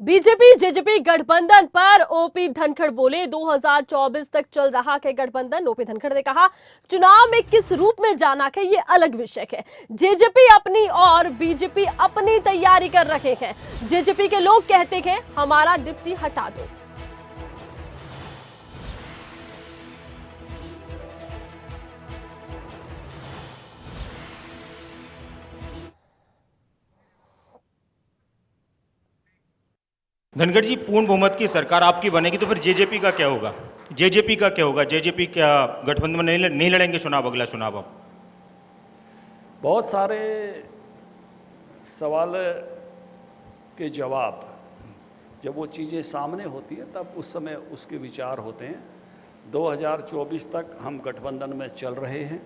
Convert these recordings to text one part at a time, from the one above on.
BJP JJP गठबंधन पर OP Dhankhar बोले 2024 तक चल रहा है गठबंधन। ओपी धनखड़ ने कहा चुनाव में किस रूप में जाना है ये अलग विषय है। जेजेपी अपनी और बीजेपी अपनी तैयारी कर रहे हैं। जेजेपी के लोग कहते हैं हमारा डिप्टी हटा दो। धनखड़ जी, पूर्ण बहुमत की सरकार आपकी बनेगी तो फिर जेजेपी का क्या होगा? जेजेपी का क्या होगा? जेजेपी क्या गठबंधन में नहीं लड़ेंगे चुनाव, अगला चुनाव? अब बहुत सारे सवाल के जवाब जब वो चीज़ें सामने होती हैं तब उस समय उसके विचार होते हैं। 2024 तक हम गठबंधन में चल रहे हैं।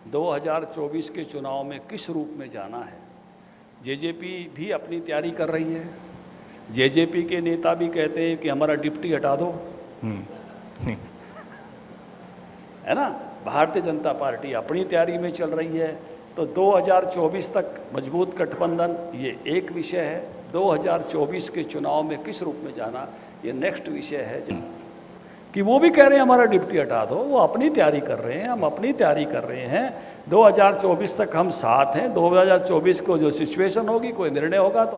2024 के चुनाव में किस रूप में जाना है, जेजेपी भी अपनी तैयारी कर रही है। जेजेपी के नेता भी कहते हैं कि हमारा डिप्टी हटा दो, है ना। भारतीय जनता पार्टी अपनी तैयारी में चल रही है। तो 2024 तक मजबूत गठबंधन ये एक विषय है। 2024 के चुनाव में किस रूप में जाना ये नेक्स्ट विषय है। कि वो भी कह रहे हैं हमारा डिप्टी हटा दो, वो अपनी तैयारी कर रहे हैं, हम अपनी तैयारी कर रहे हैं। 2024 तक हम साथ हैं। 2024 को जो सिचुएशन होगी, कोई निर्णय होगा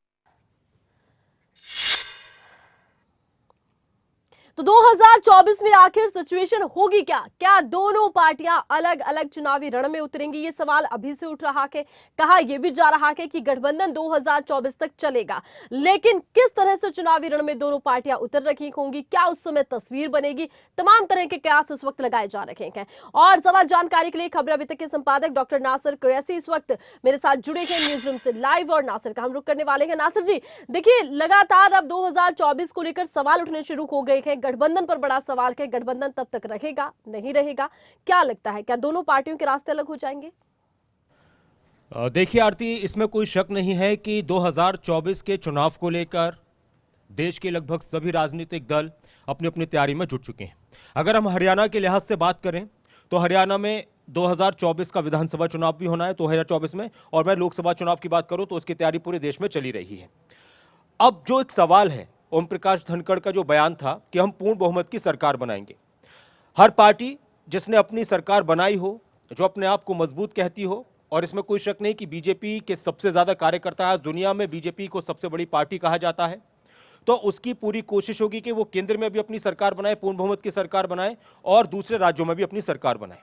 तो 2024 में आखिर सिचुएशन होगी क्या? क्या दोनों पार्टियां अलग अलग चुनावी रण में उतरेंगी? ये सवाल अभी से उठ रहा है। कहा यह भी जा रहा है कि गठबंधन 2024 तक चलेगा, लेकिन किस तरह से चुनावी रण में दोनों पार्टियां उतर रही होंगी, क्या उस समय तस्वीर बनेगी, तमाम तरह के कयास इस वक्त लगाए जा रहे हैं। और ज्यादा जानकारी के लिए खबर अभी तक के संपादक डॉक्टर नासिर कुरैशी इस वक्त मेरे साथ जुड़े हैं न्यूज रूम से लाइव। और नासिर का हम रुख करने वाले हैं। नासिर जी, देखिए लगातार अब 2024 को लेकर सवाल उठने शुरू हो गए हैं। गठबंधन पर बड़ा सवाल है, गठबंधन तब तक रहेगा नहीं रहेगा, क्या लगता है, क्या दोनों पार्टियों के रास्ते अलग हो जाएंगे? देखिए आरती, इसमें कोई शक नहीं है कि 2024 के चुनाव को लेकर देश के लगभग सभी राजनीतिक दल अपनी अपनी तैयारी में जुट चुके हैं। अगर हम हरियाणा के लिहाज से बात करें तो हरियाणा में 2024 का विधानसभा चुनाव भी होना है 2024 में, और मैं लोकसभा चुनाव की बात करूं तो उसकी तैयारी पूरे देश में चली रही है। अब जो एक सवाल है, ओम प्रकाश धनखड़ का जो बयान था कि हम पूर्ण बहुमत की सरकार बनाएंगे। हर पार्टी जिसने अपनी सरकार बनाई हो, जो अपने आप को मजबूत कहती हो, और इसमें कोई शक नहीं कि बीजेपी के सबसे ज़्यादा कार्यकर्ता आज दुनिया में बीजेपी को सबसे बड़ी पार्टी कहा जाता है, तो उसकी पूरी कोशिश होगी कि वो केंद्र में भी अपनी सरकार बनाए, पूर्ण बहुमत की सरकार बनाए, और दूसरे राज्यों में भी अपनी सरकार बनाए।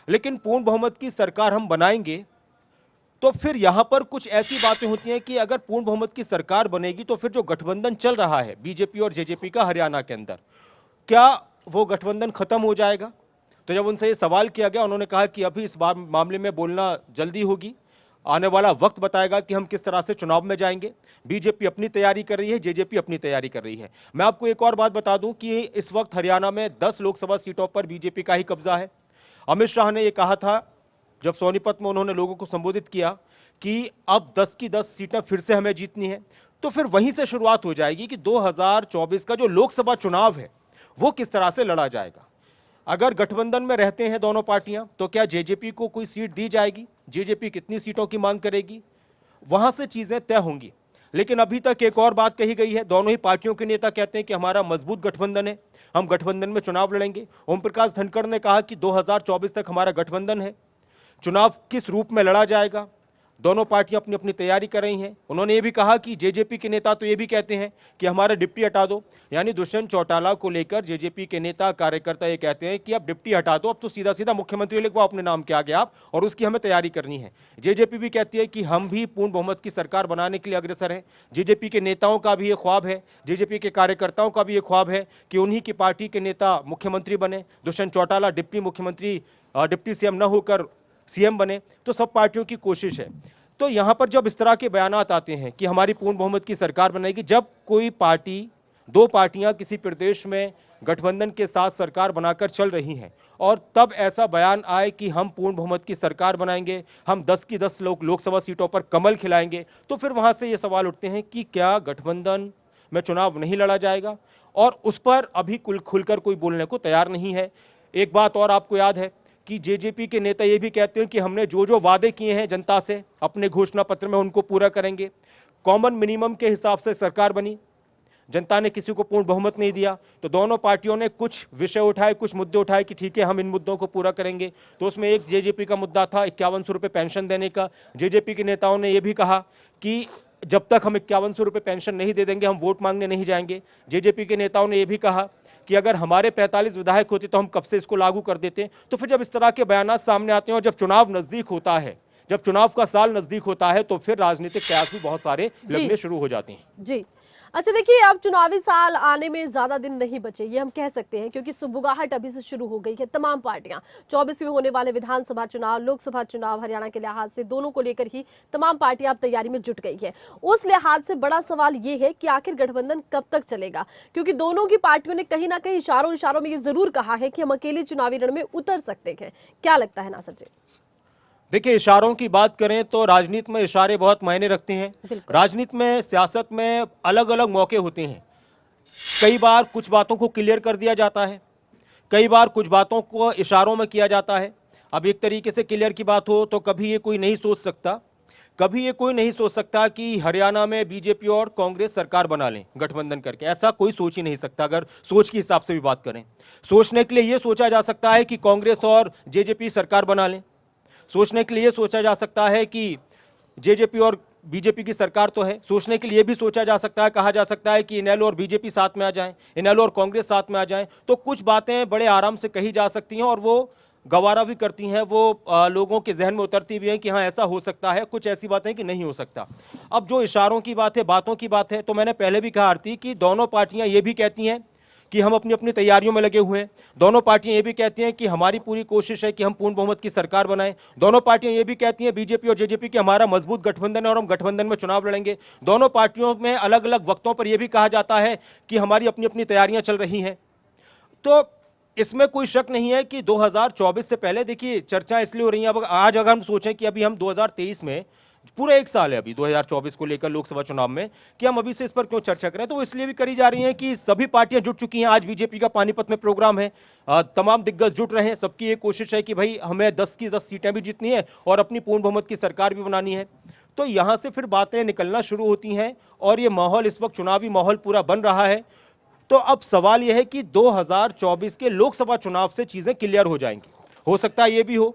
लेकिन पूर्ण बहुमत की सरकार हम बनाएंगे तो फिर यहां पर कुछ ऐसी बातें होती हैं कि अगर पूर्ण बहुमत की सरकार बनेगी तो फिर जो गठबंधन चल रहा है बीजेपी और जेजेपी का हरियाणा के अंदर, क्या वो गठबंधन खत्म हो जाएगा? तो जब उनसे ये सवाल किया गया, उन्होंने कहा कि अभी इस बार मामले में बोलना जल्दी होगी, आने वाला वक्त बताएगा कि हम किस तरह से चुनाव में जाएंगे। बीजेपी अपनी तैयारी कर रही है, जेजेपी अपनी तैयारी कर रही है। मैं आपको एक और बात बता दूं कि इस वक्त हरियाणा में 10 लोकसभा सीटों पर बीजेपी का ही कब्जा है। अमित शाह ने यह कहा था जब सोनीपत में उन्होंने लोगों को संबोधित किया कि अब 10 की 10 सीटें फिर से हमें जीतनी है। तो फिर वहीं से शुरुआत हो जाएगी कि 2024 का जो लोकसभा चुनाव है वो किस तरह से लड़ा जाएगा। अगर गठबंधन में रहते हैं दोनों पार्टियां तो क्या जेजेपी को कोई सीट दी जाएगी, जेजेपी कितनी सीटों की मांग करेगी, वहां से चीजें तय होंगी। लेकिन अभी तक एक और बात कही गई है, दोनों ही पार्टियों के नेता कहते हैं कि हमारा मजबूत गठबंधन है, हम गठबंधन में चुनाव लड़ेंगे। ओम प्रकाश धनखड़ ने कहा कि 2024 तक हमारा गठबंधन है, चुनाव किस रूप में लड़ा जाएगा दोनों पार्टियां अपनी अपनी तैयारी कर रही हैं। उन्होंने ये भी कहा कि जेजेपी के नेता तो ये भी कहते हैं कि हमारा डिप्टी हटा दो, यानी दुष्यंत चौटाला को लेकर जेजेपी के नेता कार्यकर्ता ये कहते हैं कि अब डिप्टी हटा दो, अब तो सीधा सीधा मुख्यमंत्री लिखवाओ अपने नाम के आगे आप, और उसकी हमें तैयारी करनी है। जेजेपी भी कहती है कि हम भी पूर्ण बहुमत की सरकार बनाने के लिए अग्रसर हैं। जेजेपी के नेताओं का भी ये ख्वाब है, जेजेपी के कार्यकर्ताओं का भी ये ख्वाब है कि उन्हीं की पार्टी के नेता मुख्यमंत्री बने, दुष्यंत चौटाला डिप्टी मुख्यमंत्री, डिप्टी सीएम न होकर सीएम बने। तो सब पार्टियों की कोशिश है। तो यहां पर जब इस तरह के बयानात आते हैं कि हमारी पूर्ण बहुमत की सरकार बनेगी, जब कोई पार्टी, दो पार्टियां किसी प्रदेश में गठबंधन के साथ सरकार बनाकर चल रही हैं, और तब ऐसा बयान आए कि हम पूर्ण बहुमत की सरकार बनाएंगे, हम 10 की 10 लोकसभा सीटों पर कमल खिलाएंगे, तो फिर वहां से ये सवाल उठते हैं कि क्या गठबंधन में चुनाव नहीं लड़ा जाएगा? और उस पर अभी खुलकर कोई बोलने को तैयार नहीं है। एक बात और आपको याद है कि जेजेपी के नेता ये भी कहते हैं कि हमने जो जो वादे किए हैं जनता से अपने घोषणा पत्र में उनको पूरा करेंगे। कॉमन मिनिमम के हिसाब से सरकार बनी, जनता ने किसी को पूर्ण बहुमत नहीं दिया, तो दोनों पार्टियों ने कुछ विषय उठाए, कुछ मुद्दे उठाए कि ठीक है हम इन मुद्दों को पूरा करेंगे। तो उसमें एक जेजेपी का मुद्दा था 5100 रुपये पेंशन देने का। जेजेपी के नेताओं ने यह भी कहा कि जब तक हम 5100 रुपये पेंशन नहीं दे देंगे हम वोट मांगने नहीं जाएंगे। जेजेपी के नेताओं ने यह भी कहा कि अगर हमारे 45 विधायक होते तो हम कब से इसको लागू कर देते। तो फिर जब इस तरह के बयान सामने आते हैं और जब चुनाव नजदीक होता है, जब चुनाव का साल नजदीक होता है, तो फिर राजनीतिक प्रयास भी बहुत सारे लगने शुरू हो जाते हैं। जी अच्छा, देखिए अब चुनावी साल आने में ज्यादा दिन नहीं बचे, ये हम कह सकते हैं, क्योंकि सुबुगाहट अभी से शुरू हो गई है। तमाम पार्टियां 24 में होने वाले विधानसभा चुनाव, लोकसभा चुनाव हरियाणा के लिहाज से दोनों को लेकर ही तमाम पार्टियां अब तैयारी में जुट गई है। उस लिहाज से बड़ा सवाल ये है कि आखिर गठबंधन कब तक चलेगा, क्योंकि दोनों की पार्टियों ने कहीं ना कहीं इशारों में ये जरूर कहा है कि हम अकेले चुनावी रण में उतर सकते हैं। क्या लगता है नासिर जी? देखिए, इशारों की बात करें तो राजनीति में इशारे बहुत मायने रखते हैं। राजनीति में, सियासत में अलग अलग मौके होते हैं। कई बार कुछ बातों को क्लियर कर दिया जाता है, कई बार कुछ बातों को इशारों में किया जाता है। अब एक तरीके से क्लियर की बात हो तो कभी ये कोई नहीं सोच सकता कि हरियाणा में बीजेपी और कांग्रेस सरकार बना लें गठबंधन करके। ऐसा कोई सोच ही नहीं सकता। अगर सोच के हिसाब से भी बात करें, सोचने के लिए ये सोचा जा सकता है कि कांग्रेस और जेजेपी सरकार बना लें। सोचने के लिए सोचा जा सकता है कि जेजेपी और बीजेपी की सरकार तो है। सोचने के लिए भी सोचा जा सकता है, कहा जा सकता है कि इनेलो और बीजेपी साथ में आ जाएं, इनेलो और कांग्रेस साथ में आ जाएं। तो कुछ बातें बड़े आराम से कही जा सकती हैं और वो गवारा भी करती हैं, वो लोगों के जहन में उतरती भी हैं कि हाँ ऐसा हो सकता है। कुछ ऐसी बातें कि नहीं हो सकता। अब जो इशारों की बात है, बातों की बात है, तो मैंने पहले भी कहा आरती कि दोनों पार्टियां ये भी कहती हैं कि हम अपनी अपनी तैयारियों में लगे हुए हैं। दोनों पार्टियां ये भी कहती हैं कि हमारी पूरी कोशिश है कि हम पूर्ण बहुमत की सरकार बनाएं। दोनों पार्टियां ये भी कहती हैं, बीजेपी और जेजेपी, कि हमारा मजबूत गठबंधन है और हम गठबंधन में चुनाव लड़ेंगे। दोनों पार्टियों में अलग अलग वक्तों पर यह भी कहा जाता है कि हमारी अपनी अपनी तैयारियां चल रही हैं। तो इसमें कोई शक नहीं है कि 2024 से पहले, देखिए चर्चा इसलिए हो रही है। अब आज अगर हम सोचें कि अभी हम 2023 में, पूरा एक साल है अभी 2024 को लेकर लोकसभा चुनाव में, कि हम अभी से इस पर क्यों चर्चा करें, तो वो इसलिए भी करी जा रही है कि सभी पार्टियां जुट चुकी हैं। आज बीजेपी का पानीपत में प्रोग्राम है, तमाम दिग्गज जुट रहे हैं। सबकी ये कोशिश है कि भाई हमें 10 की 10 सीटें भी जीतनी है और अपनी पूर्ण बहुमत की सरकार भी बनानी है। तो यहां से फिर बातें निकलना शुरू होती हैं और ये माहौल इस वक्त चुनावी माहौल पूरा बन रहा है। तो अब सवाल यह है कि 2024 के लोकसभा चुनाव से चीजें क्लियर हो जाएंगी। हो सकता है ये भी हो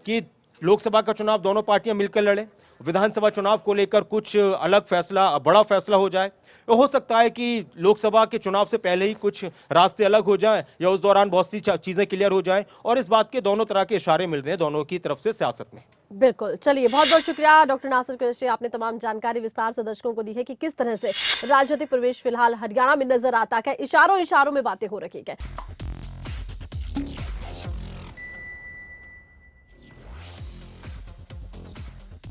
कि लोकसभा का चुनाव दोनों पार्टियां मिलकर लड़ें, विधानसभा चुनाव को लेकर कुछ अलग फैसला, बड़ा फैसला हो जाए। तो हो सकता है कि लोकसभा के चुनाव से पहले ही कुछ रास्ते अलग हो जाएं या उस दौरान बहुत सी चीजें क्लियर हो जाएं, और इस बात के दोनों तरह के इशारे मिल रहे हैं दोनों की तरफ से सियासत में। बिल्कुल, चलिए बहुत बहुत शुक्रिया डॉक्टर नासिर कुरैशी, आपने तमाम जानकारी विस्तार से दर्शकों को दी है कि किस तरह से राजनीतिक प्रवेश फिलहाल हरियाणा में नजर आता है। इशारों में बातें हो रही है।